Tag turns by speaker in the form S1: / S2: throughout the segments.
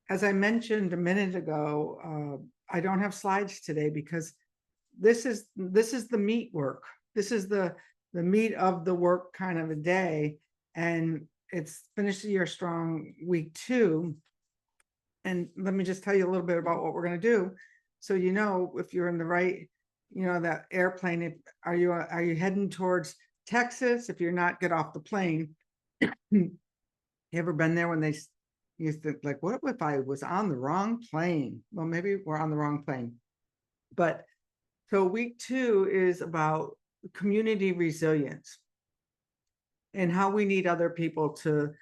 S1: as I mentioned a minute ago, I don't have slides today because this is the meat work. This is the meat of the work kind of a day, and it's finish the year strong week 2. And let me just tell you a little bit about what we're going to do, so you know if you're in the right, that airplane. Are you heading towards Texas? If you're not, get off the plane. You ever been there when you think like, what if I was on the wrong plane? Well, maybe we're on the wrong plane. But so week 2 is about community resilience and how we need other people to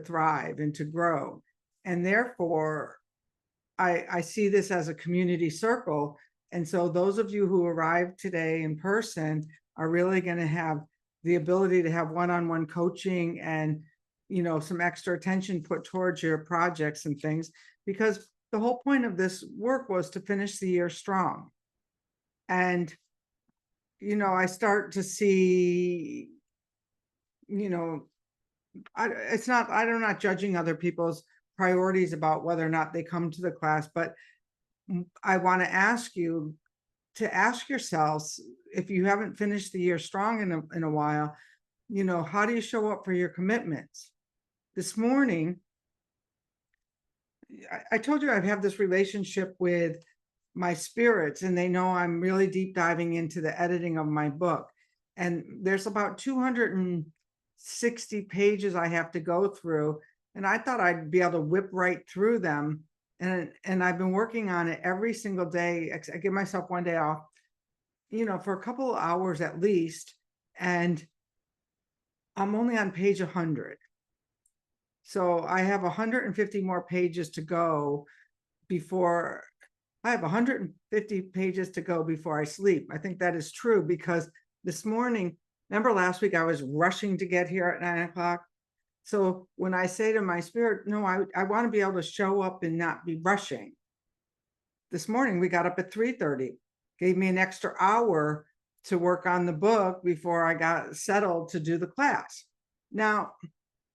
S1: thrive and to grow. And therefore, I see this as a community circle. And so those of you who arrived today in person are really going to have the ability to have one-on-one coaching and some extra attention put towards your projects and things, because the whole point of this work was to finish the year strong. And I start to see, I'm not judging other people's priorities about whether or not they come to the class, but I want to ask you to ask yourselves, if you haven't finished the year strong in a while, how do you show up for your commitments? This morning, I told you I have this relationship with my spirits, and they know I'm really deep diving into the editing of my book. And there's about 260 pages I have to go through. And I thought I'd be able to whip right through them. And I've been working on it every single day. I give myself one day off, for a couple of hours at least. And I'm only on page 100. So I have 150 more pages to go before I have 150 pages to go before I sleep. I think that is true because this morning, remember last week I was rushing to get here at 9 o'clock. So when I say to my spirit, no, I want to be able to show up and not be rushing. This morning we got up at 3:30, gave me an extra hour to work on the book before I got settled to do the class. Now,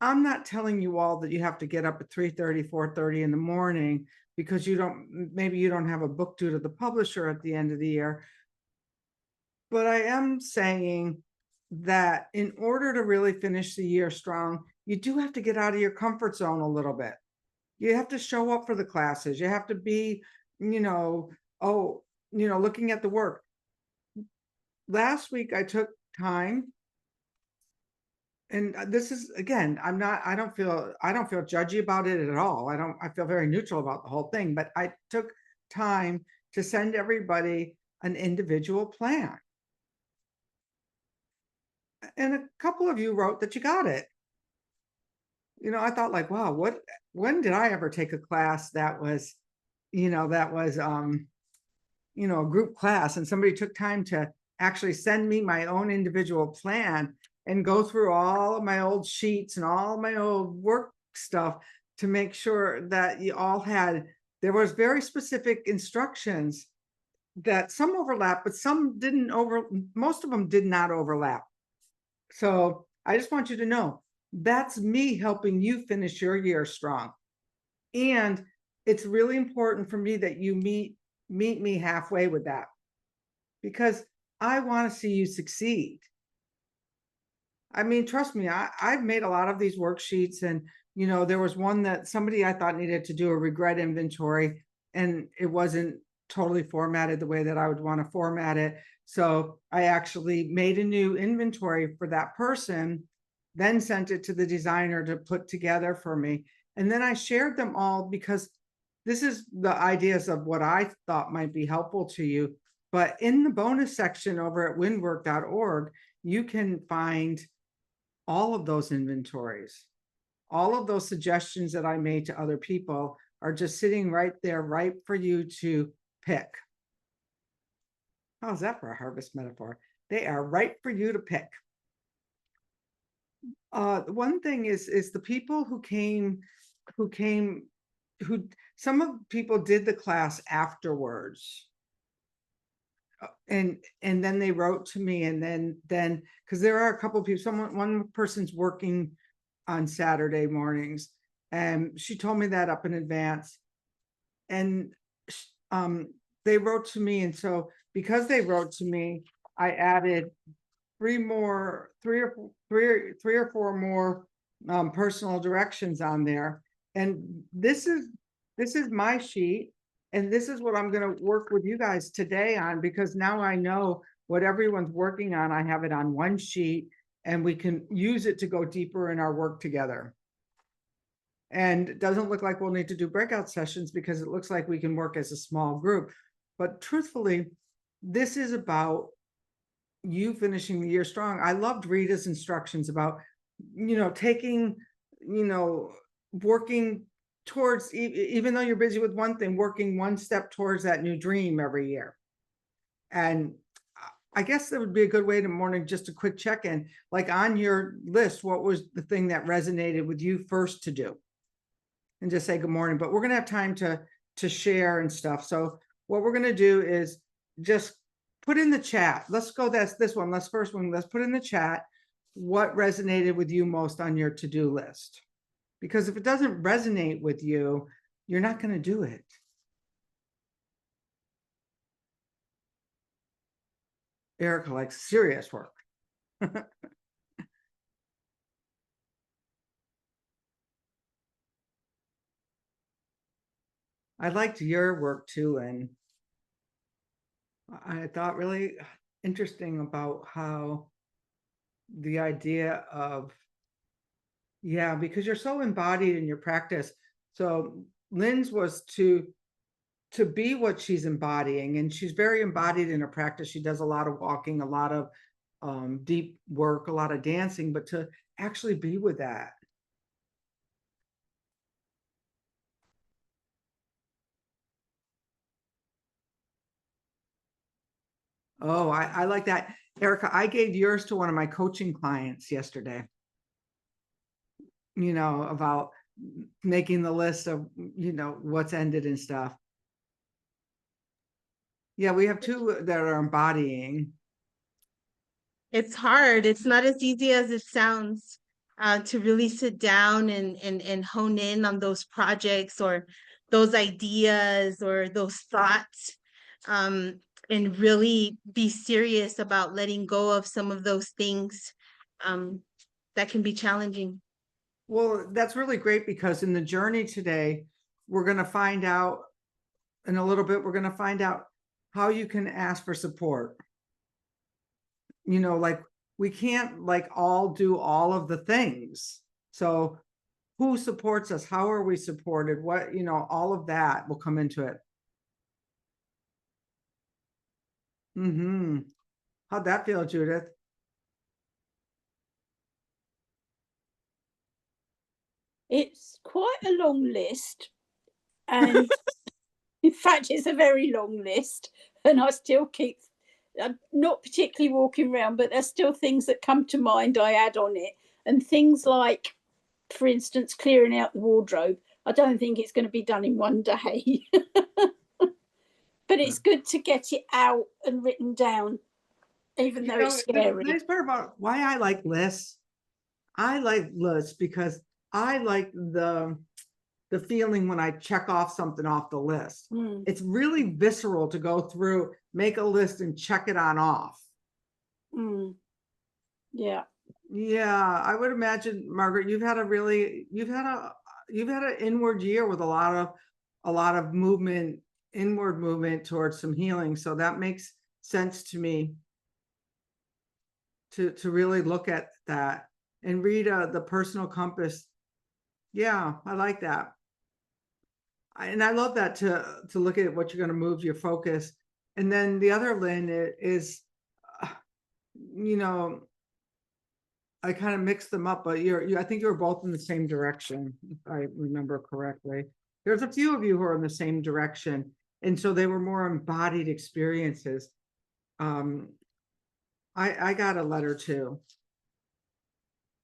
S1: I'm not telling you all that you have to get up at 3:30, 4:30 in the morning because maybe you don't have a book due to the publisher at the end of the year. But I am saying that in order to really finish the year strong, you do have to get out of your comfort zone a little bit. You have to show up for the classes. You have to be, looking at the work. Last week I took time, and this is, again, I don't feel judgy about it at all. I feel very neutral about the whole thing, but I took time to send everybody an individual plan. And a couple of you wrote that you got it. I thought like, wow, when did I ever take a class that was, a group class, and somebody took time to actually send me my own individual plan and go through all of my old sheets and all my old work stuff to make sure that you all there was very specific instructions that some overlap, but some didn't most of them did not overlap. So I just want you to know that's me helping you finish your year strong. And it's really important for me that you meet me halfway with that, because I want to see you succeed. I mean, trust me, I've made a lot of these worksheets, and there was one that somebody I thought needed to do a regret inventory, and it wasn't totally formatted the way that I would want to format it. So I actually made a new inventory for that person, then sent it to the designer to put together for me. And then I shared them all because this is the ideas of what I thought might be helpful to you. But in the bonus section over at windwork.org, you can find all of those inventories. All of those suggestions that I made to other people are just sitting right there, right for you to pick. How's that for a harvest metaphor? They are right for you to pick. One thing is the people who some of people did the class afterwards. And then they wrote to me, and then because there are a couple of people, one person's working on Saturday mornings, and she told me that up in advance. and they wrote to me, and so because they wrote to me, I added three or four more personal directions on there. And this is my sheet, and this is what I'm going to work with you guys today on, because now I know what everyone's working on. I have it on one sheet, and we can use it to go deeper in our work together. And it doesn't look like we'll need to do breakout sessions, because it looks like we can work as a small group. But truthfully, this is about you finishing the year strong. I loved Rita's instructions about, taking, working towards, even though you're busy with one thing, working one step towards that new dream every year. And I guess that would be a good way to morning, just a quick check-in, like on your list, what was the thing that resonated with you first to do? And just say good morning. But we're going to have time to share and stuff. So what we're going to do is just put in the chat. Let's go, this one. Let's put in the chat what resonated with you most on your to-do list. Because if it doesn't resonate with you, you're not going to do it. Erica likes serious work. I liked your work too, and I thought really interesting about how the idea of, yeah, because you're so embodied in your practice. So Lynn's was to be what she's embodying, and she's very embodied in her practice. She does a lot of walking, a lot of deep work, a lot of dancing, but to actually be with that. Oh, I like that. Erica, I gave yours to one of my coaching clients yesterday, about making the list of, what's ended and stuff. Yeah, we have two that are embodying.
S2: It's hard. It's not as easy as it sounds, to really sit down and hone in on those projects or those ideas or those thoughts, and really be serious about letting go of some of those things, that can be challenging.
S1: Well, that's really great, because in the journey today, we're going to find out in a little bit, we're going to find out how you can ask for support. Like we can't like all do all of the things. So who supports us? How are we supported? What, all of that will come into it. How'd that feel, Judith?
S3: It's quite a long list, and in fact, it's a very long list, and I still keep, I'm not particularly walking around, but there's still things that come to mind I add on it, and things like, for instance, clearing out the wardrobe. I don't think it's going to be done in one day, but it's good to get it out and written down, even though it's scary.
S1: The nice part about why I like lists, because I like the feeling when I check off something off the list. It's really visceral to go through, make a list and check it on off.
S3: Yeah.
S1: Yeah, I would imagine, Margaret, you've had an inward year with a lot of movement, inward movement towards some healing. So that makes sense to me to really look at that and read the personal compass. Yeah, I like that. And I love that to look at what you're going to move your focus. And then the other Lynn is, I kind of mixed them up, but I think you're both in the same direction, if I remember correctly. There's a few of you who are in the same direction, and so they were more embodied experiences. I got a letter too.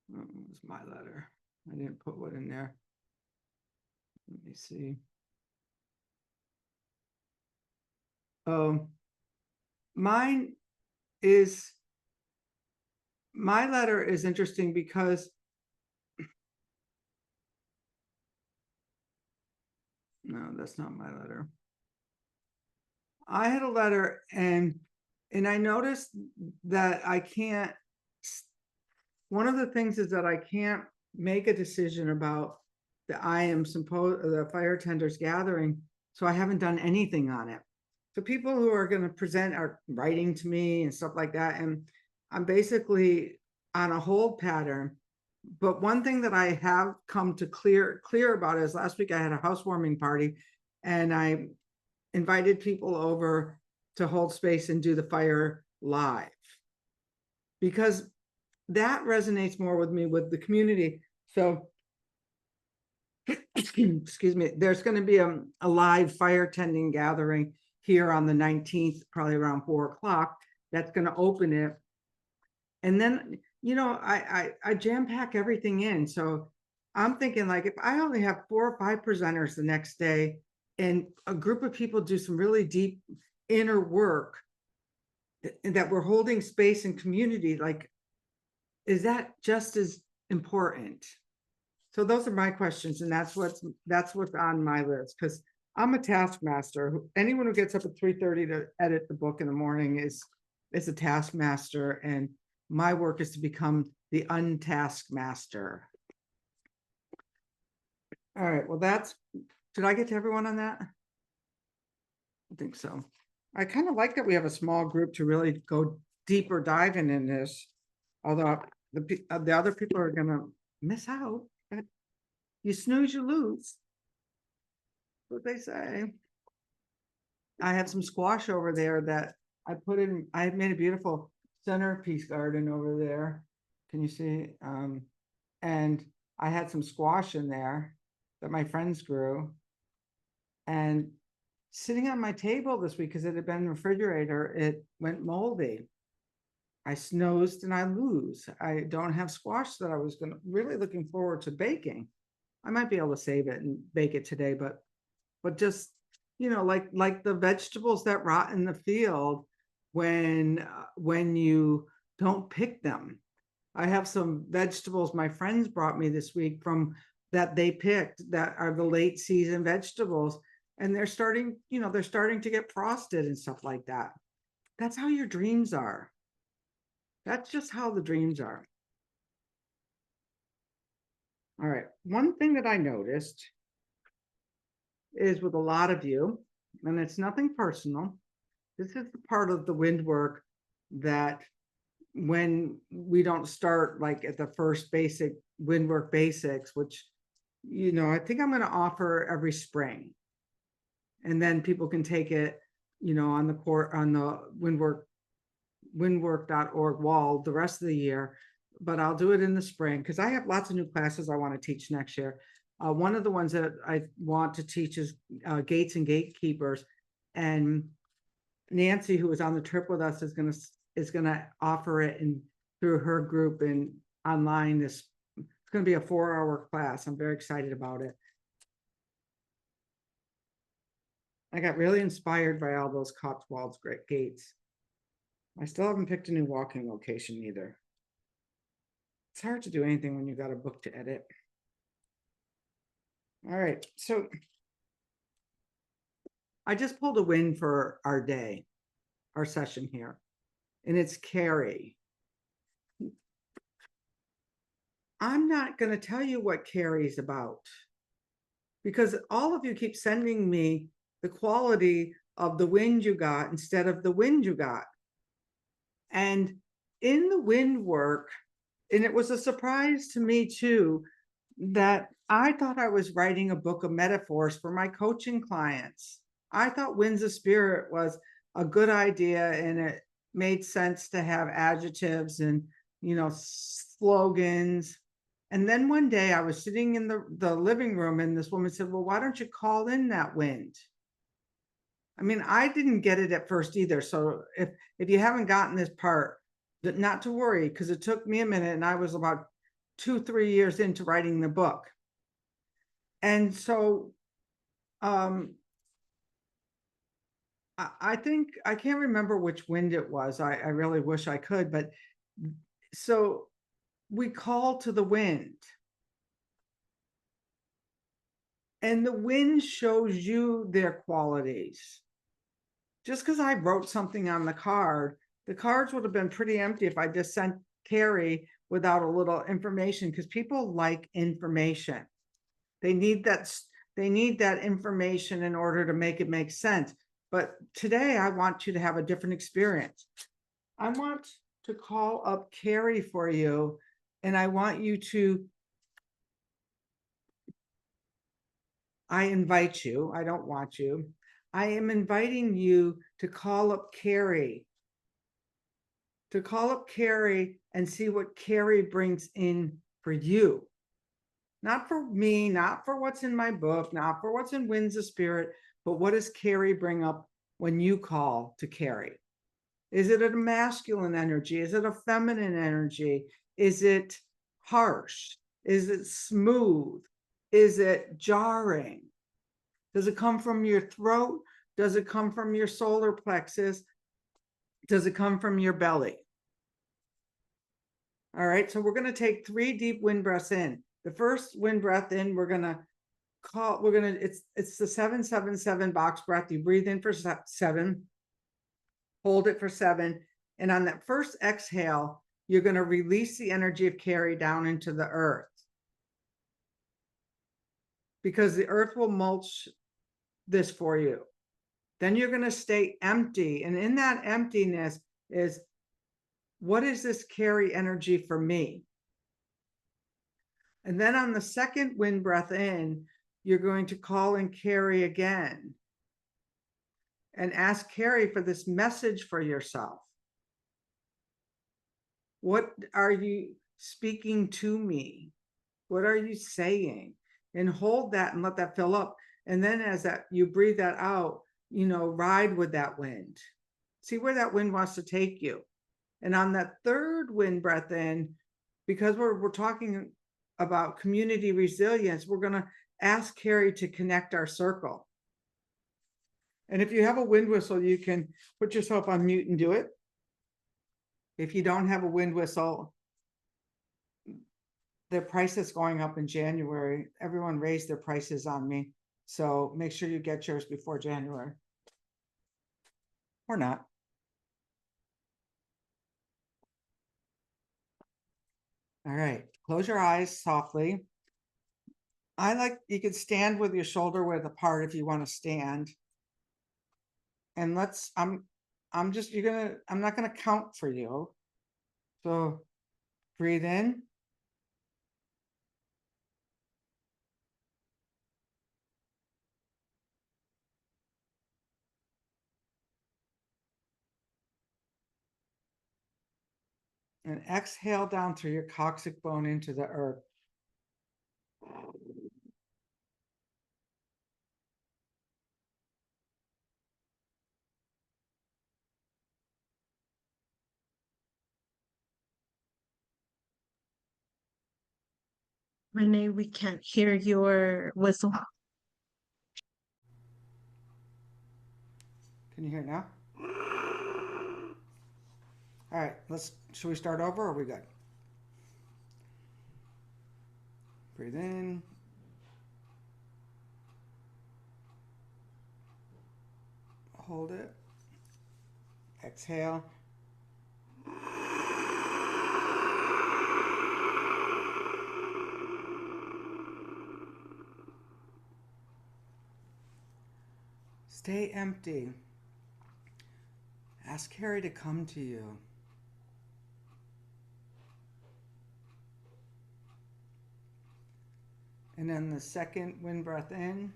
S1: What was my letter? I didn't put what in there. Let me see. Mine is, my letter is interesting because No, that's not my letter. I had a letter and I noticed that I can't, one of the things is that I can't make a decision about the the fire tenders gathering. So I haven't done anything on it. So people who are going to present are writing to me and stuff like that. And I'm basically on a hold pattern. But one thing that I have come to clear about is last week I had a housewarming party and I invited people over to hold space and do the fire live, because that resonates more with me, with the community. So excuse me, there's going to be a live fire tending gathering here on the 19th, probably around 4 o'clock. That's going to open it. And then, you know, I jam pack everything in. So I'm thinking, like, if I only have 4 or 5 presenters the next day and a group of people do some really deep inner work, that we're holding space and community, like, is that just as important? So those are my questions, and that's what's on my list, because I'm a taskmaster. Anyone who gets up at 3:30 to edit the book in the morning is a taskmaster, and my work is to become the untasked master. All right, well, did I get to everyone on that? I think so. I kind of like that we have a small group to really go deeper diving in this, although the other people are gonna miss out. But you snooze, you lose. What they say. I have some squash over there that I put in. I made a beautiful centerpiece garden over there. Can you see? And I had some squash in there that my friends grew. And sitting on my table this week, because it had been in the refrigerator, it went moldy. I snoozed and I lose. I don't have squash that I was really looking forward to baking. I might be able to save it and bake it today, but just, you know, like the vegetables that rot in the field when you don't pick them. I have some vegetables my friends brought me this week from that they picked, that are the late season vegetables, and they're starting to get frosted and stuff like that. That's how your dreams are. That's just how the dreams are. All right. One thing that I noticed is with a lot of you, and it's nothing personal, this is the part of the wind work that when we don't start like at the first basic wind work basics, which, you know, I think I'm going to offer every spring. And then people can take it, you know, on the windwork.org wall the rest of the year, but I'll do it in the spring because I have lots of new classes I want to teach next year. One of the ones that I want to teach is gates and gatekeepers, and Nancy, who was on the trip with us, is gonna offer it through her group and online. It's going to be a 4-hour class. I'm very excited about it. I got really inspired by all those Cotswolds great gates. I still haven't picked a new walking location either. It's hard to do anything when you got a book to edit. All right, so I just pulled a win for our day, our session here, and it's Carrie. I'm not going to tell you what Carrie's about, because all of you keep sending me the quality of the wind you got instead of the wind you got. And in the wind work, and it was a surprise to me too, that I thought I was writing a book of metaphors for my coaching clients. I thought Winds of Spirit was a good idea, and it made sense to have adjectives and, you know, slogans. And then one day I was sitting in the living room, and this woman said, well, why don't you call in that wind? I mean, I didn't get it at first either. So if you haven't gotten this part, not to worry, because it took me a minute, and I was about 2-3 years into writing the book. And so I think, I can't remember which wind it was. I really wish I could, but so we call to the wind. And the wind shows you their qualities. Just because I wrote something on the cards would have been pretty empty if I just sent Carrie without a little information, because people like information. They need that information in order to make it make sense. But today I want you to have a different experience. I want to call up Carrie for you, and I want you to, I invite you, I don't want you. I am inviting you to call up Carrie. To call up Carrie and see what Carrie brings in for you. Not for me, not for what's in my book, not for what's in Winds of Spirit, but what does Carrie bring up when you call to Carrie? Is it a masculine energy? Is it a feminine energy? Is it harsh? Is it smooth? Is it jarring? Does it come from your throat? Does it come from your solar plexus? Does it come from your belly? All right, so we're going to take 3 deep wind breaths in. The first wind breath in, it's the 7-7-7 box breath. You breathe in for 7, hold it for 7. And on that first exhale, you're going to release the energy of Carrie down into the earth, because the earth will mulch this for you. Then you're going to stay empty. And in that emptiness is, what is this Carrie energy for me? And then on the second wind breath in, you're going to call in Carrie again and ask Carrie for this message for yourself. What are you speaking to me? What are you saying? And hold that and let that fill up. And then as that you breathe that out, ride with that wind. See where that wind wants to take you. And on that third wind breath in, because we're talking about community resilience, we're going to ask Carrie to connect our circle. And if you have a wind whistle, you can put yourself on mute and do it. If you don't have a wind whistle, the price is going up in January. Everyone raised their prices on me. So make sure you get yours before January. Or not. All right, close your eyes softly. You could stand with your shoulder width apart if you want to stand. And I'm not gonna count for you. So breathe in. And exhale down through your coccyx bone into the earth.
S2: Renee, we can't hear your whistle.
S1: Can you hear it now? All right, should we start over or are we good? Breathe in. Hold it. Exhale. Stay empty. Ask Carrie to come to you. And then the second wind breath in.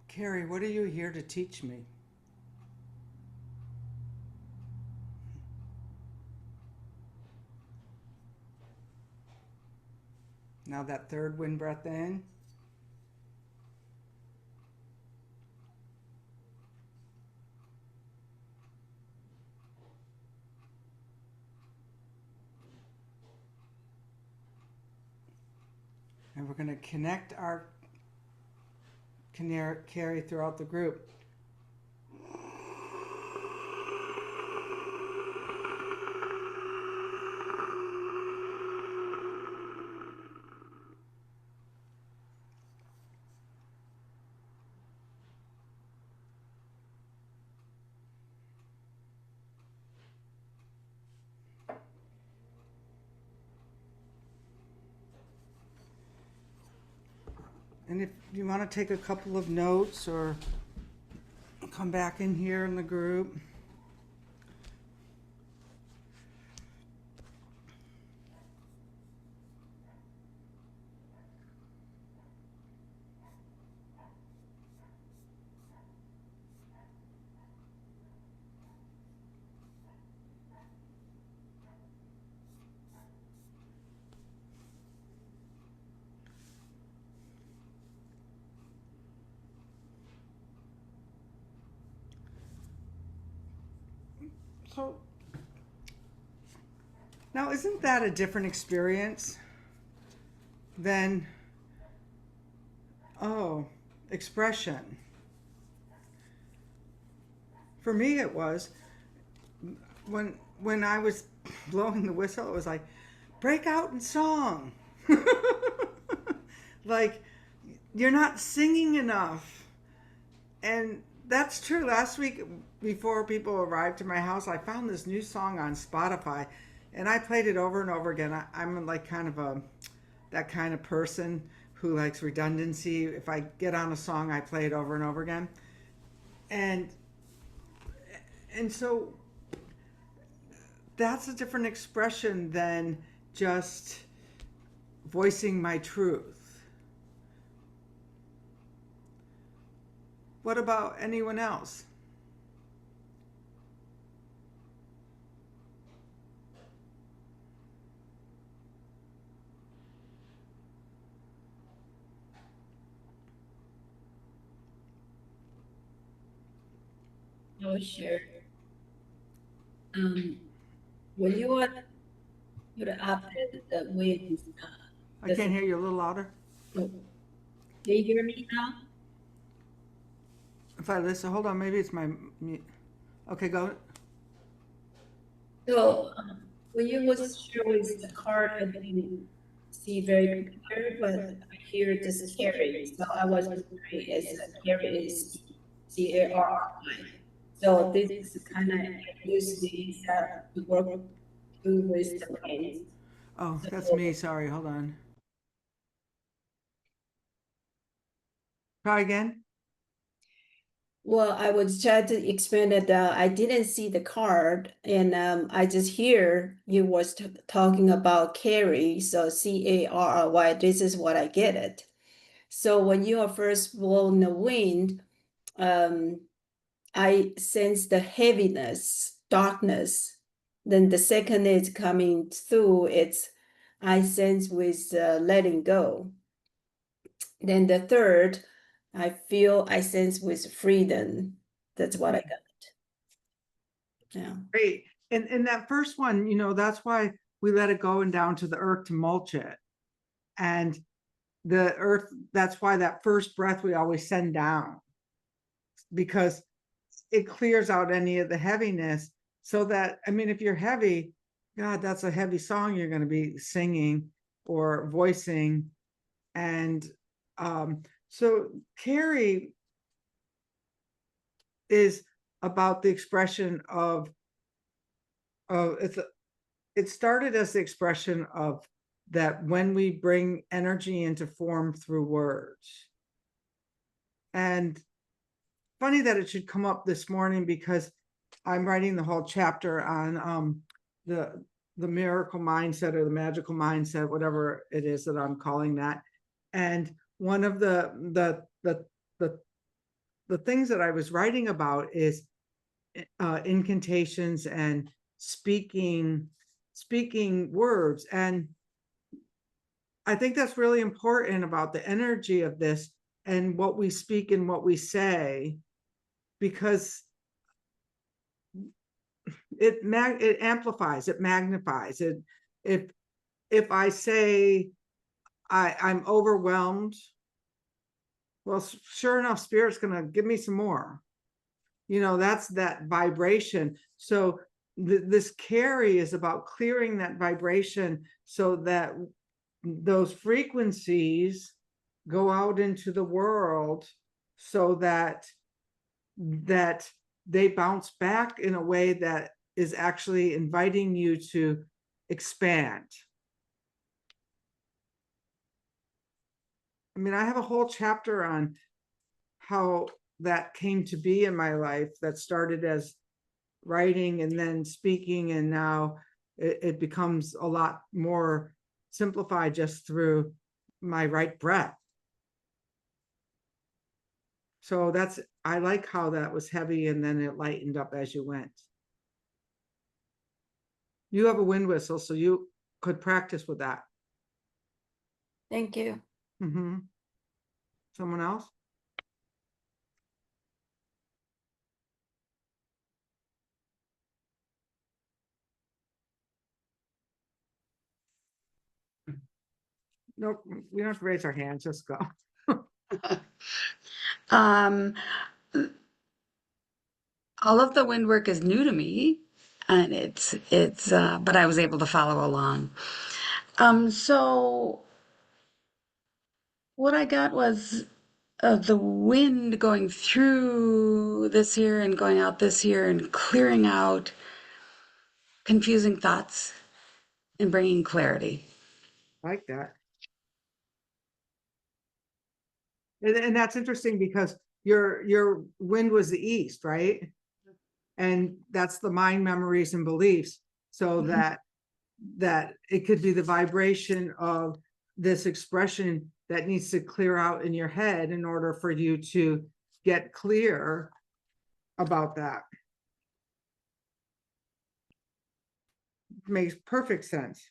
S1: Carrie, what are you here to teach me? Now that third wind breath in. And we're going to connect our carry throughout the group. And if you want to take a couple of notes or come back in here in the group. So now, isn't that a different experience than, expression? For me, it was when I was blowing the whistle, it was like, break out in song. Like, you're not singing enough. And that's true. Last week, before people arrived to my house, I found this new song on Spotify, and I played it over and over again. I'm like kind of that kind of person who likes redundancy. If I get on a song, I play it over and over again. And so that's a different expression than just voicing my truth. What about anyone else?
S3: Oh, sure. When you are put up the wind,
S1: I can't hear you a little louder.
S3: do you hear me now?
S1: If I listen, hold on, maybe it's my mute. Okay, go.
S3: So when you was showing the card, I didn't see very clear, but I hear this carry. So I was wondering, is carry is CARY. So this is kind of usually that we work with the brains.
S1: Oh, that's me. Sorry, hold on. Try again.
S3: Well, I was trying to explain that I didn't see the card, and I just hear you was talking about carry, so CARRY. This is what I get it. So when you are first blowing the wind, I sense the heaviness, darkness. Then the second is coming through. I sense with letting go. Then the third, I sense with freedom. That's what I got. Yeah.
S1: Great. And that first one, that's why we let it go and down to the earth to mulch it. And the earth, that's why that first breath we always send down, because it clears out any of the heaviness. So that, I mean, if you're heavy, God, that's a heavy song you're going to be singing or voicing. And so Carrie is about the expression of it started as the expression of that when we bring energy into form through words. And funny that it should come up this morning, because I'm writing the whole chapter on the miracle mindset or the magical mindset, whatever it is that I'm calling that. And one of the things that I was writing about is incantations and speaking words. And I think that's really important about the energy of this and what we speak and what we say, because it amplifies, it magnifies it. If I say I'm overwhelmed. Well, sure enough, Spirit's gonna give me some more. You know, that's that vibration. So this carry is about clearing that vibration so that those frequencies go out into the world so that they bounce back in a way that is actually inviting you to expand. I mean, I have a whole chapter on how that came to be in my life, that started as writing and then speaking, and now it becomes a lot more simplified just through my right breath. So I like how that was heavy and then it lightened up as you went. You have a wind whistle, so you could practice with that.
S3: Thank you.
S1: Mm-hmm. Someone else? Nope, we don't have to raise our hands, just go.
S4: Um, all of the wind work is new to me, and but I was able to follow along. So what I got was the wind going through this ear and going out this ear and clearing out confusing thoughts and bringing clarity.
S1: Like that. And that's interesting because your wind was the east, right? And that's the mind, memories, and beliefs. So that it could be the vibration of this expression that needs to clear out in your head in order for you to get clear about that. Makes perfect sense.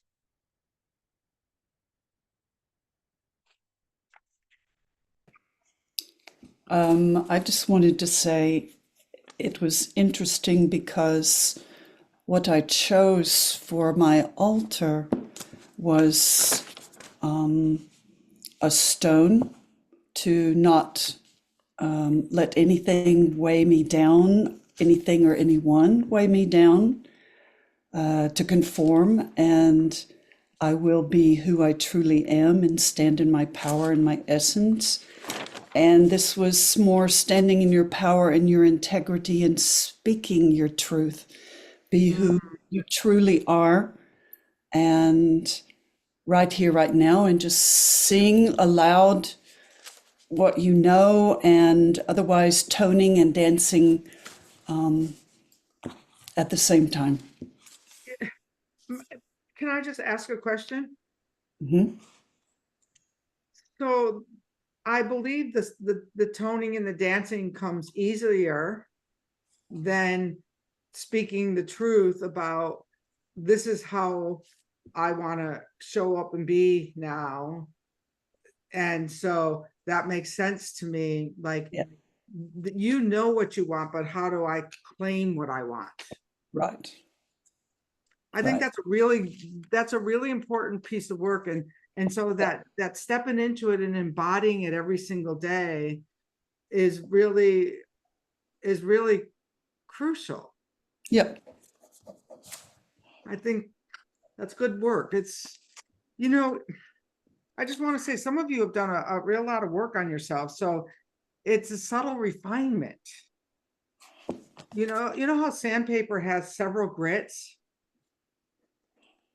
S5: I just wanted to say it was interesting because what I chose for my altar was a stone to not let anything weigh me down, anything or anyone weigh me down, to conform, and I will be who I truly am and stand in my power and my essence. And this was more standing in your power and your integrity and speaking your truth. Be who you truly are, and right here, right now, and just sing aloud what you know, and otherwise toning and dancing at the same time.
S1: Can I just ask a question?
S5: Mhm.
S1: So I believe the toning and the dancing comes easier than speaking the truth about this is how I want to show up and be now. And so that makes sense to me. Like,
S5: Yeah.
S1: you know what you want, but how do I claim what I want?
S5: Right.
S1: I think
S5: Right.
S1: that's a really important piece of work. And so that stepping into it and embodying it every single day is really crucial.
S5: Yep.
S1: I think that's good work. It's, you know, I just want to say some of you have done a real lot of work on yourself. So it's a subtle refinement. You know how sandpaper has several grits?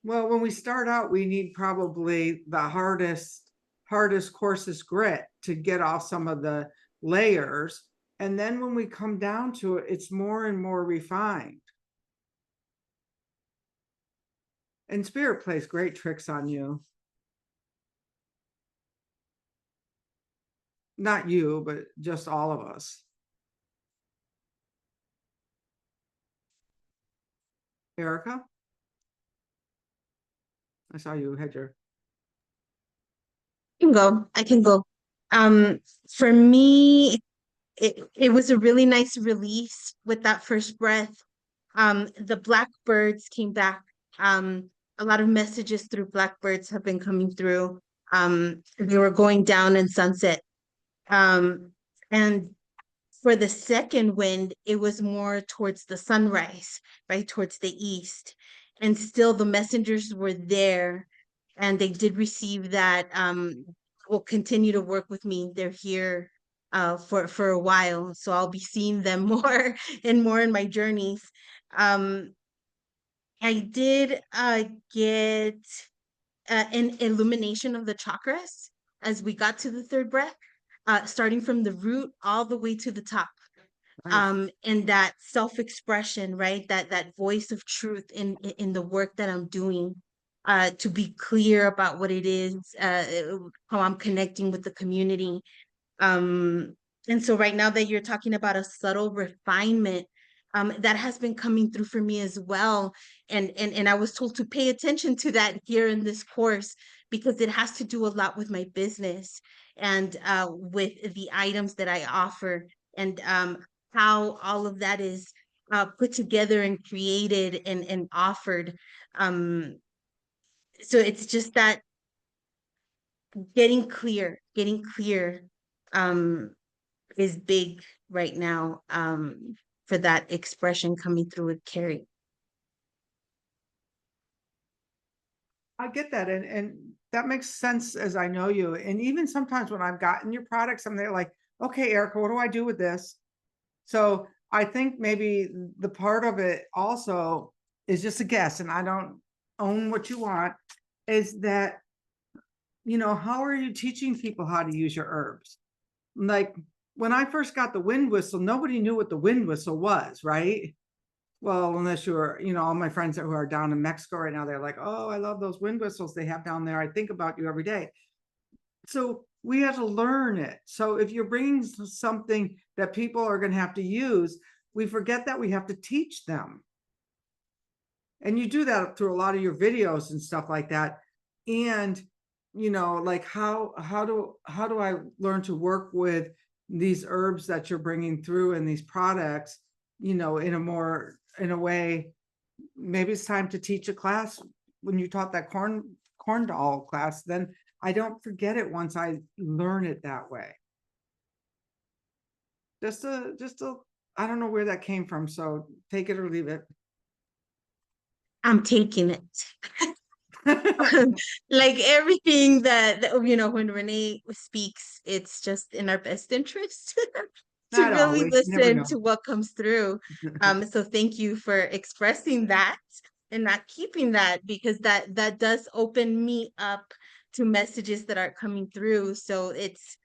S1: Well, when we start out, we need probably the hardest, coarsest grit to get off some of the layers. And then when we come down to it, it's more and more refined. And Spirit plays great tricks on you. Not you, but just all of us. Erica? I saw you had your.
S2: I can go. For me, it was a really nice release with that first breath. The blackbirds came back. A lot of messages through blackbirds have been coming through. They were going down in sunset. And for the second wind, it was more towards the sunrise, right? Towards the east. And still the messengers were there and they did receive that, will continue to work with me. They're here for a while. So I'll be seeing them more and more in my journeys. I did get an illumination of the chakras as we got to the third breath, starting from the root all the way to the top.
S1: Nice.
S2: And that self-expression, right? That voice of truth in the work that I'm doing, to be clear about what it is, how I'm connecting with the community. And so right now that you're talking about a subtle refinement, that has been coming through for me as well. And I was told to pay attention to that here in this course because it has to do a lot with my business and with the items that I offer and how all of that is put together and created and offered. So it's just that getting clear is big right now, for that expression coming through with Carrie.
S1: I get that, and that makes sense as I know you. And even sometimes when I've gotten your products, I'm there like, okay, Erica, what do I do with this? So I think maybe the part of it also is just a guess, and I don't own what you want, is that, how are you teaching people how to use your herbs? Like when I first got the wind whistle, nobody knew what the wind whistle was, right? Well, unless you're, all my friends who are down in Mexico right now, they're like, oh, I love those wind whistles they have down there. I think about you every day. So we have to learn it. So if you're bringing something that people are going to have to use, we forget that we have to teach them. And you do that through a lot of your videos and stuff like that. And, like how do I learn to work with these herbs that you're bringing through and these products, in a way, maybe it's time to teach a class. When you taught that corn doll class, then I don't forget it once I learn it that way. Just a, I don't know where that came from, so take it or leave it.
S2: I'm taking it. Like everything that, when Renee speaks, it's just in our best interest to
S1: Not
S2: really
S1: always, you never
S2: listen
S1: know.
S2: to what comes through. So thank you for expressing that and not keeping that, because that does open me up to messages that are coming through. So it's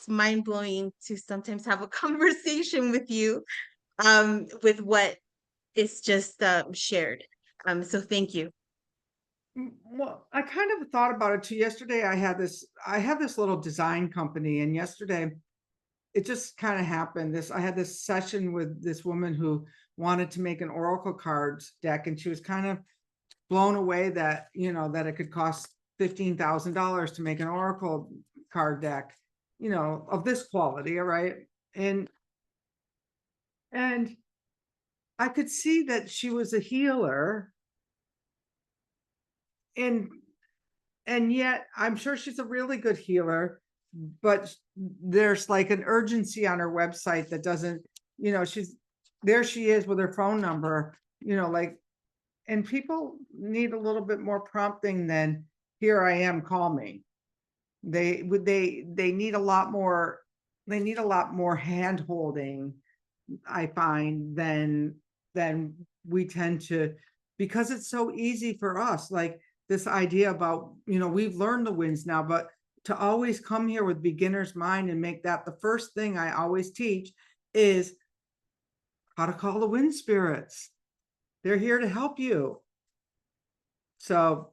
S2: mind-blowing to sometimes have a conversation with you, with what is just shared. So thank you.
S1: Well, I kind of thought about it too. Yesterday, I have this little design company, and yesterday it just kind of happened. I had this session with this woman who wanted to make an oracle cards deck, and she was kind of blown away that that it could cost $15,000 to make an oracle card deck, of this quality, all right? And I could see that she was a healer, and yet I'm sure she's a really good healer, but there's like an urgency on her website that doesn't, she is with her phone number, like, and people need a little bit more prompting than here I am, call me. They need a lot more, hand holding, I find, than we tend to, because it's so easy for us. Like this idea about, we've learned the winds now, but to always come here with beginner's mind and make that the first thing I always teach is how to call the wind spirits. They're here to help you. So,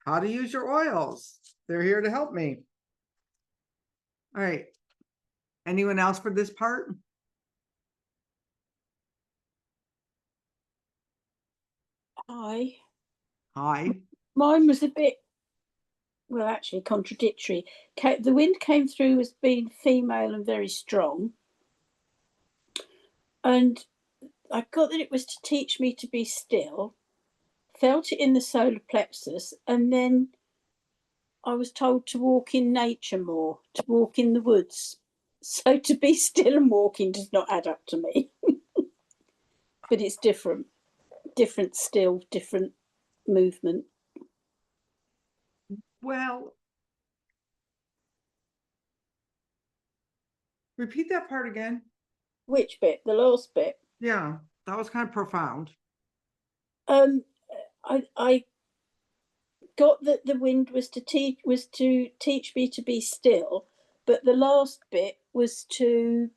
S1: how to use your oils. They're here to help me. All right. Anyone else for this part?
S3: Hi.
S1: Hi.
S3: Mine was a bit, well, actually contradictory. The wind came through as being female and very strong. And I got that it was to teach me to be still, felt it in the solar plexus, and then I was told to walk in nature more, to walk in the woods. So to be still and walking does not add up to me. But it's different still, different movement.
S1: Well, repeat that part again.
S3: Which bit? The last bit.
S1: Yeah, that was kind of profound.
S3: I got that the wind was to teach me to be still, but the last bit was to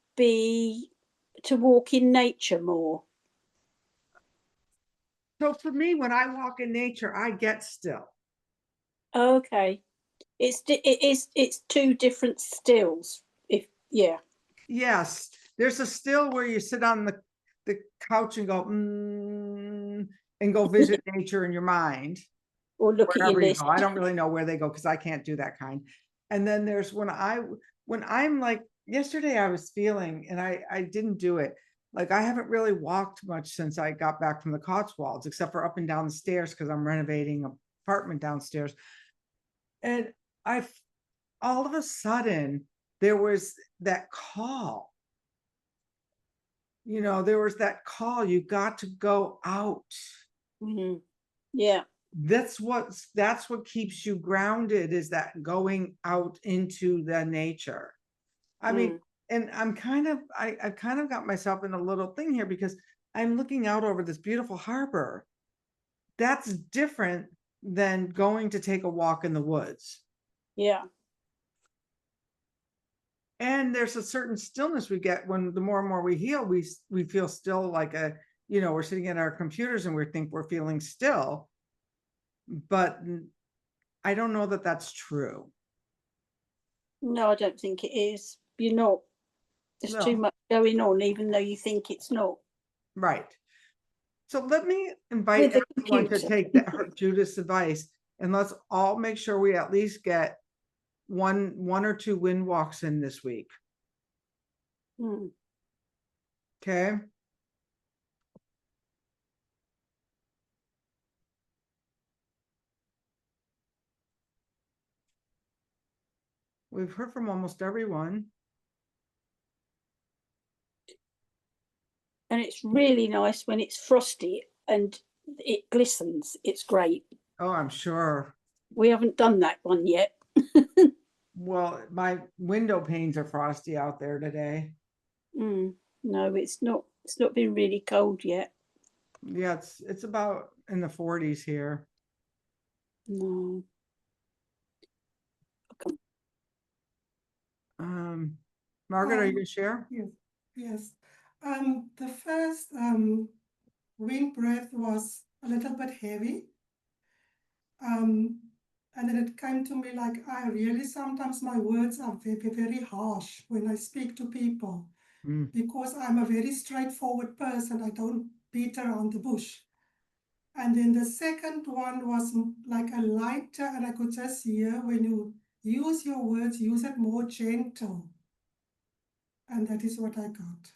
S3: walk in nature more.
S1: So for me, when I walk in nature, I get still.
S3: Okay, it's two different stills.
S1: Yes, there's a still where you sit on the couch and go, and go visit nature in your mind.
S3: Or look at your
S1: Wherever you
S3: list.
S1: go. I don't really know where they go because I can't do that kind. And then there's when I'm like, yesterday I was feeling, and I didn't do it. Like I haven't really walked much since I got back from the Cotswolds, except for up and down the stairs because I'm renovating an apartment downstairs. And all of a sudden there was that call. There was that call. You got to go out.
S3: Mm-hmm. Yeah.
S1: That's what keeps you grounded, is that going out into the nature. I mean, and I've kind of got myself in a little thing here because I'm looking out over this beautiful harbor. That's different than going to take a walk in the woods.
S3: Yeah.
S1: And there's a certain stillness we get when the more and more we heal, we feel still like we're sitting at our computers and we think we're feeling still. But I don't know that that's true.
S3: No, I don't think it is. You're not. There's
S1: No.
S3: too much going on, even though you think it's not.
S1: Right. So let me invite everyone to take Judith's advice, and let's all make sure we at least get one or two wind walks in this week. Okay. We've heard from almost everyone.
S3: And it's really nice when it's frosty and it glistens. It's great.
S1: Oh, I'm sure.
S3: We haven't done that one yet.
S1: Well, my window panes are frosty out there today.
S3: No, it's not. It's not been really cold yet.
S1: Yeah, it's about in the 40s here.
S3: No.
S1: Margaret, are you gonna share?
S6: Yes. The first wind breath was a little bit heavy. And then it came to me like, I really, sometimes my words are very, very harsh when I speak to people, because I'm a very straightforward person. I don't beat around the bush. And then the second one was like a lighter, and I could just hear, when you use your words, use it more gentle. And that is what I got,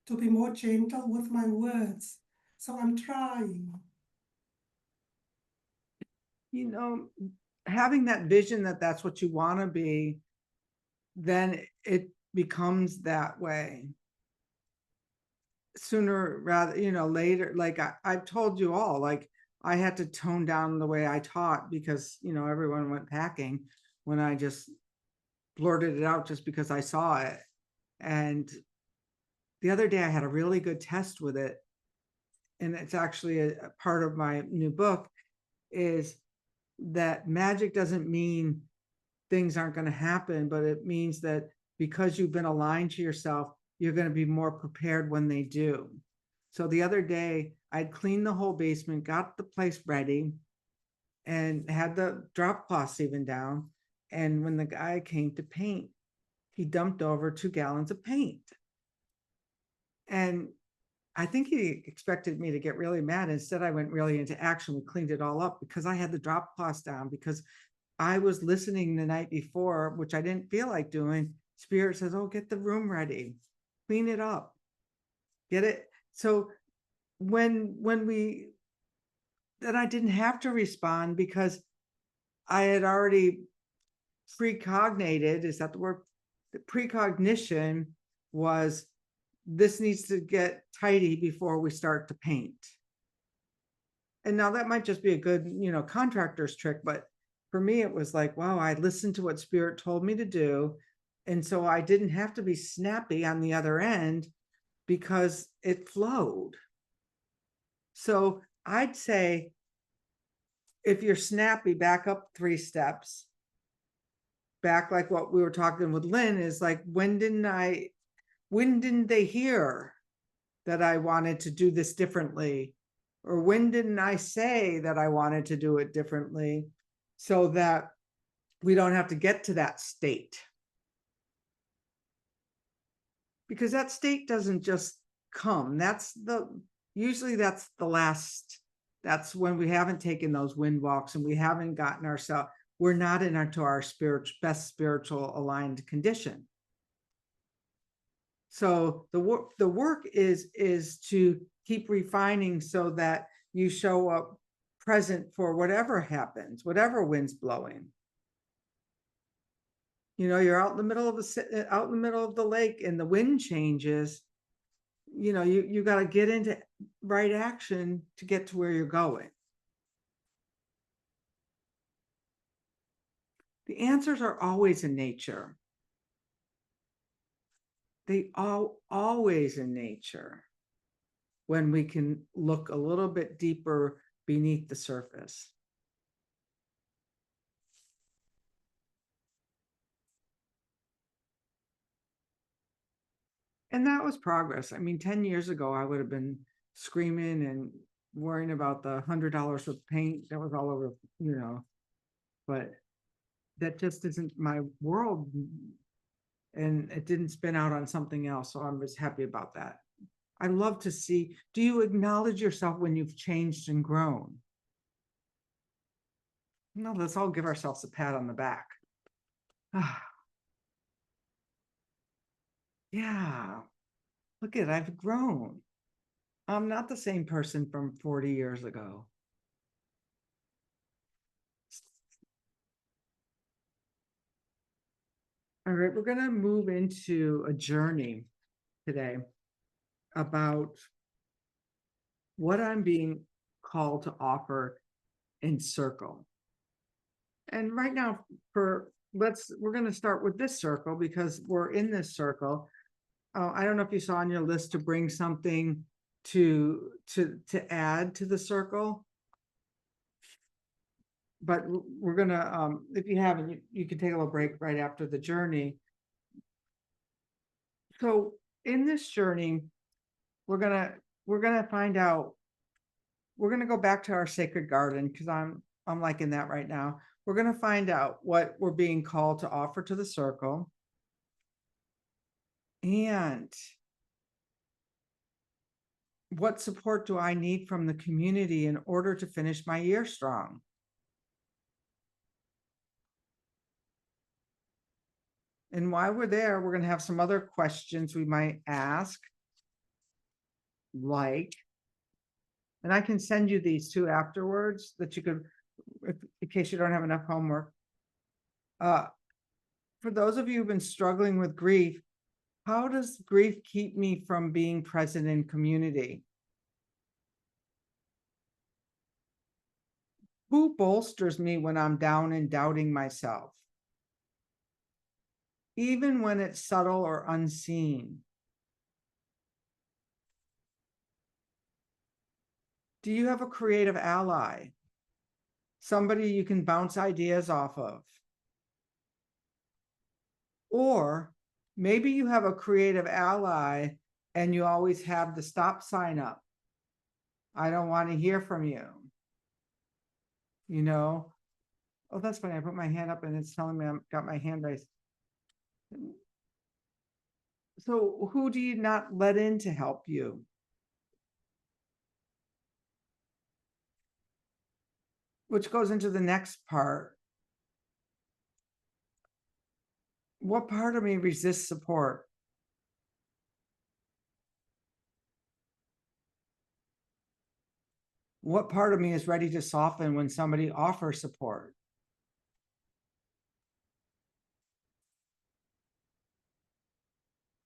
S6: to be more gentle with my words. So I'm trying.
S1: Having that vision that that's what you want to be, then it becomes that way. Sooner rather, later, like I've told you all, like I had to tone down the way I taught because, everyone went packing when I just blurted it out just because I saw it. And the other day I had a really good test with it. And it's actually a part of my new book, is that magic doesn't mean things aren't going to happen, but it means that because you've been aligned to yourself, you're going to be more prepared when they do. So the other day I'd cleaned the whole basement, got the place ready, and had the drop cloths even down. And when the guy came to paint, he dumped over 2 gallons of paint. And I think he expected me to get really mad. Instead, I went really into action. We cleaned it all up because I had the drop cloths down, because I was listening the night before, which I didn't feel like doing. Spirit says, oh, get the room ready, clean it up, get it. So then I didn't have to respond because I had already precognated, is that the word? The precognition was, this needs to get tidy before we start to paint. And now that might just be a good, contractor's trick, but for me, it was like, wow, I listened to what Spirit told me to do. And so I didn't have to be snappy on the other end because it flowed. So I'd say, if you're snappy, back up 3 steps. Back, like what we were talking with Lynn, is like, when didn't they hear that I wanted to do this differently? Or when didn't I say that I wanted to do it differently, so that we don't have to get to that state? Because that state doesn't just come. Usually that's the last, that's when we haven't taken those wind walks and we haven't gotten ourselves, we're not into our best spiritual aligned condition. So the work is to keep refining so that you show up present for whatever happens, whatever wind's blowing. You're out in the middle of the lake and the wind changes. You got to get into right action to get to where you're going. The answers are always in nature. They are always in nature when we can look a little bit deeper beneath the surface. And that was progress. I mean, 10 years ago, I would have been screaming and worrying about the $100 of paint that was all over, but that just isn't my world. And it didn't spin out on something else. So I'm just happy about that. I love to see, do you acknowledge yourself when you've changed and grown? No, let's all give ourselves a pat on the back. Yeah, look at, I've grown. I'm not the same person from 40 years ago. All right, we're going to move into a journey today about what I'm being called to offer in circle. And right now, we're going to start with this circle because we're in this circle. I don't know if you saw on your list to bring something to add to the circle. But we're gonna, if you haven't, you can take a little break right after the journey. So in this journey, we're gonna find out, we're gonna go back to our sacred garden, because I'm liking that right now. We're gonna find out what we're being called to offer to the circle. And what support do I need from the community in order to finish my year strong? And while we're there, we're going to have some other questions we might ask, like, and I can send you these two afterwards that you could, in case you don't have enough homework. For those of you who've been struggling with grief, how does grief keep me from being present in community? Who bolsters me when I'm down and doubting myself? Even when it's subtle or unseen. Do you have a creative ally? Somebody you can bounce ideas off of? Or maybe you have a creative ally and you always have the stop sign up. I don't want to hear from you. Oh, that's funny. I put my hand up and it's telling me I've got my hand raised. So who do you not let in to help you? Which goes into the next part. What part of me resists support? What part of me is ready to soften when somebody offers support?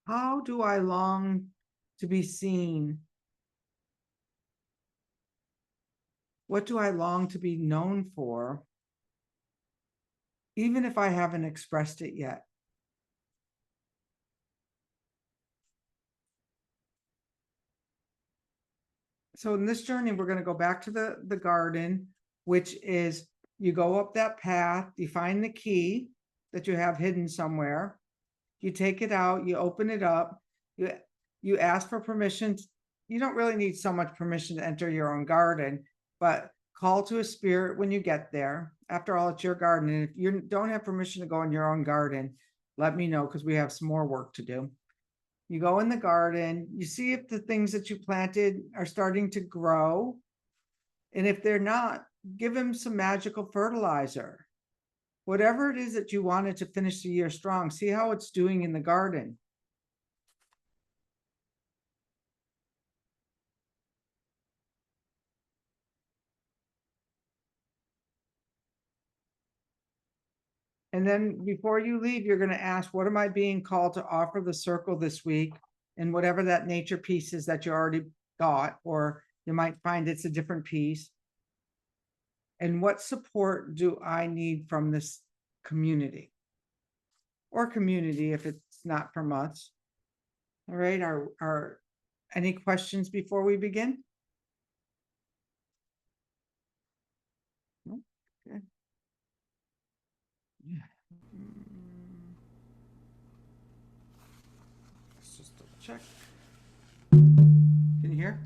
S1: How do I long to be seen? What do I long to be known for? Even if I haven't expressed it yet. So in this journey, we're going to go back to the garden, which is you go up that path, you find the key that you have hidden somewhere. You take it out, you open it up, you ask for permission. You don't really need so much permission to enter your own garden, but call to a spirit when you get there. After all, it's your garden. And if you don't have permission to go in your own garden, let me know, because we have some more work to do. You go in the garden, you see if the things that you planted are starting to grow. And if they're not, give them some magical fertilizer. Whatever it is that you wanted to finish the year strong, see how it's doing in the garden. And then before you leave, you're going to ask, what am I being called to offer the circle this week? And whatever that nature piece is that you already got, or you might find it's a different piece. And what support do I need from this community? Or community if it's not from us. All right, are any questions before we begin? No? Okay. Yeah. Let's just double check. Can you hear?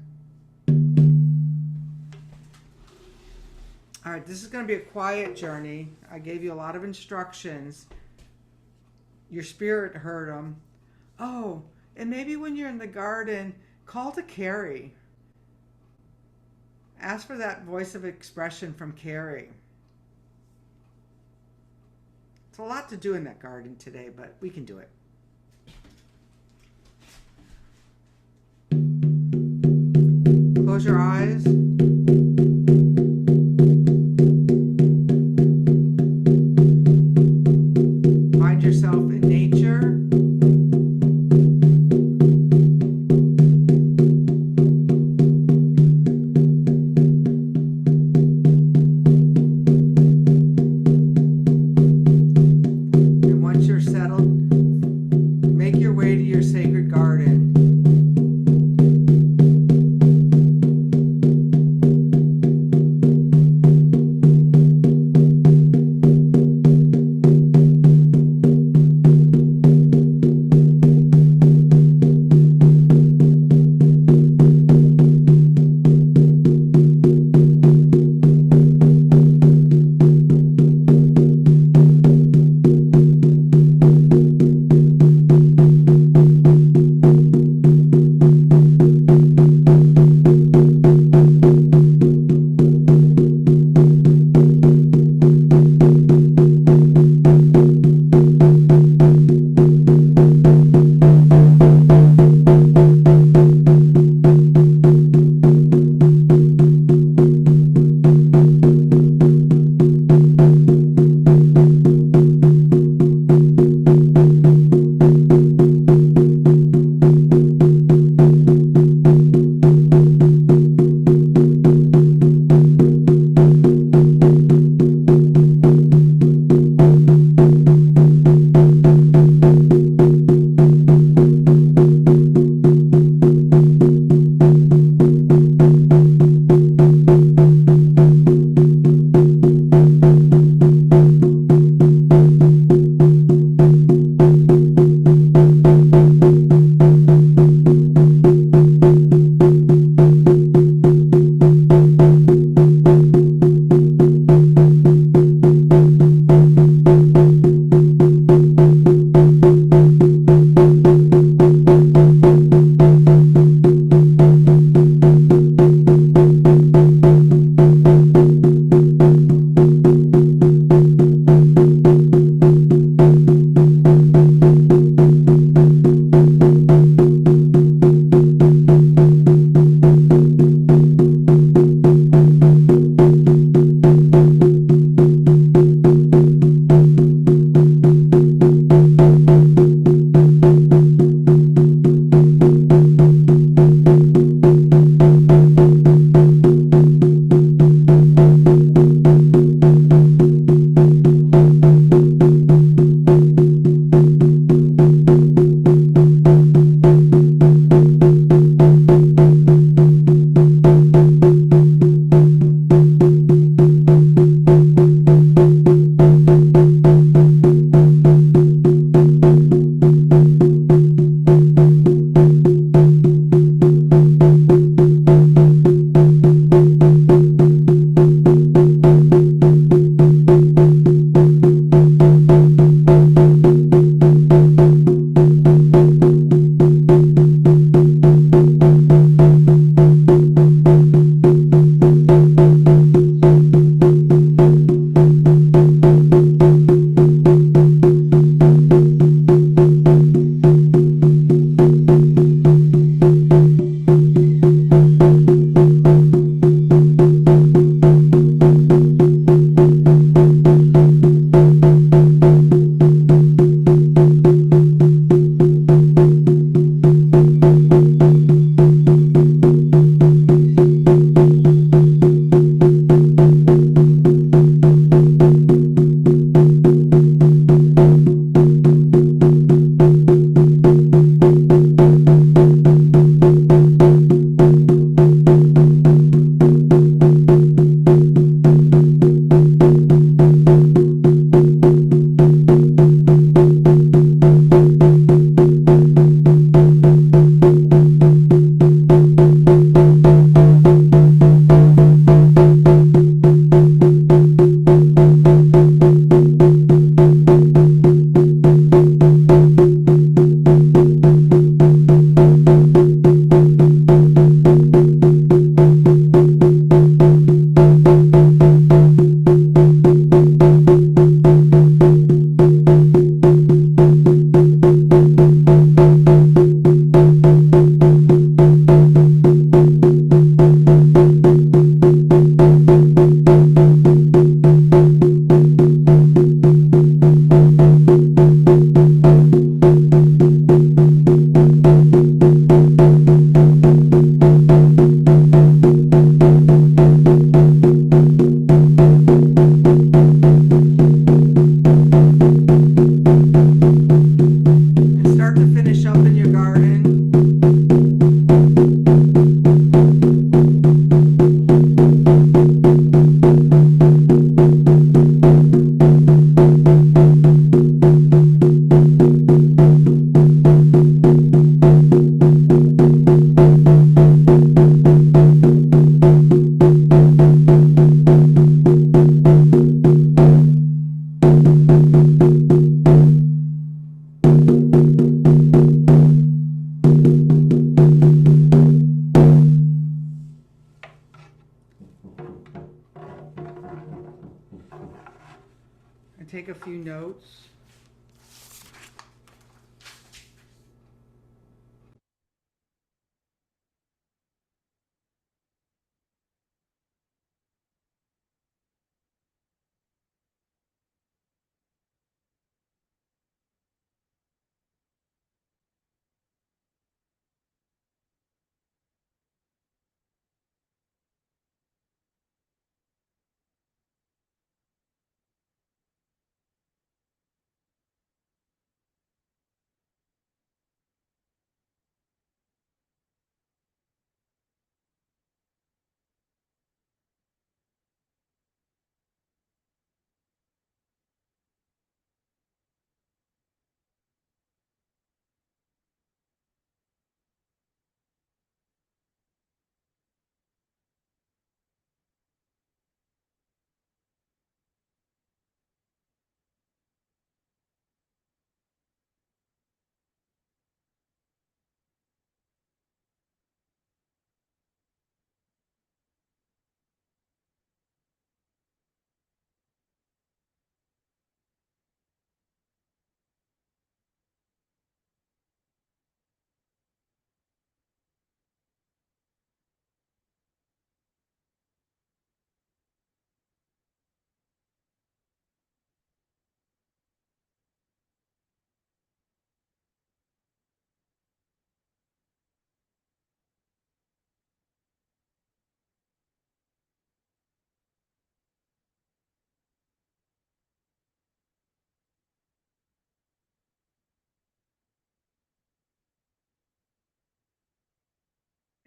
S1: All right, this is going to be a quiet journey. I gave you a lot of instructions. Your spirit heard them. Oh, and maybe when you're in the garden, call to Carrie. Ask for that voice of expression from Carrie. It's a lot to do in that garden today, but we can do it. Close your eyes. Find yourself in nature. And once you're settled, make your way to your sacred garden.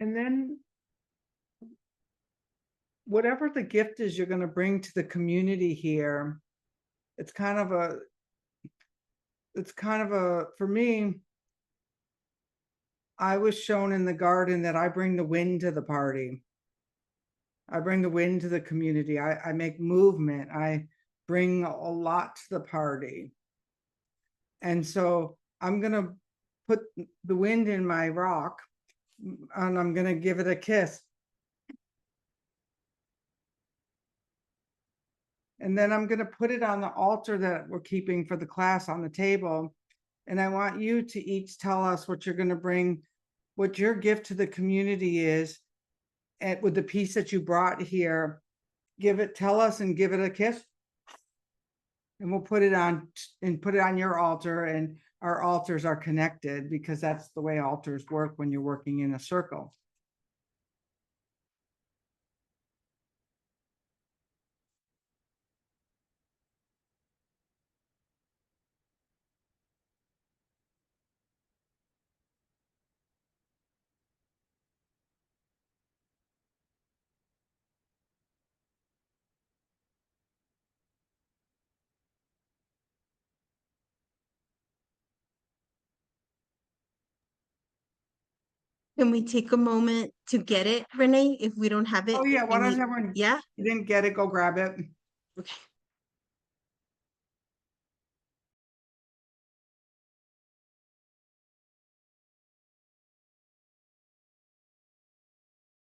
S1: And then whatever the gift is you're going to bring to the community here, it's kind of a, for me, I was shown in the garden that I bring the wind to the party. I bring the wind to the community. I make movement. I bring a lot to the party. And so I'm going to put the wind in my rock and I'm going to give it a kiss. And then I'm going to put it on the altar that we're keeping for the class on the table. And I want you to each tell us what you're going to bring, what your gift to the community is, and with the piece that you brought here, tell us and give it a kiss. And we'll put it on your altar, and our altars are connected because that's the way altars work when you're working in a circle.
S2: Can we take a moment to get it, Renee, if we don't have it?
S1: Oh yeah, why
S2: and
S1: does
S2: you-
S1: everyone?
S2: Yeah,
S1: You didn't get it, go grab it.
S2: okay.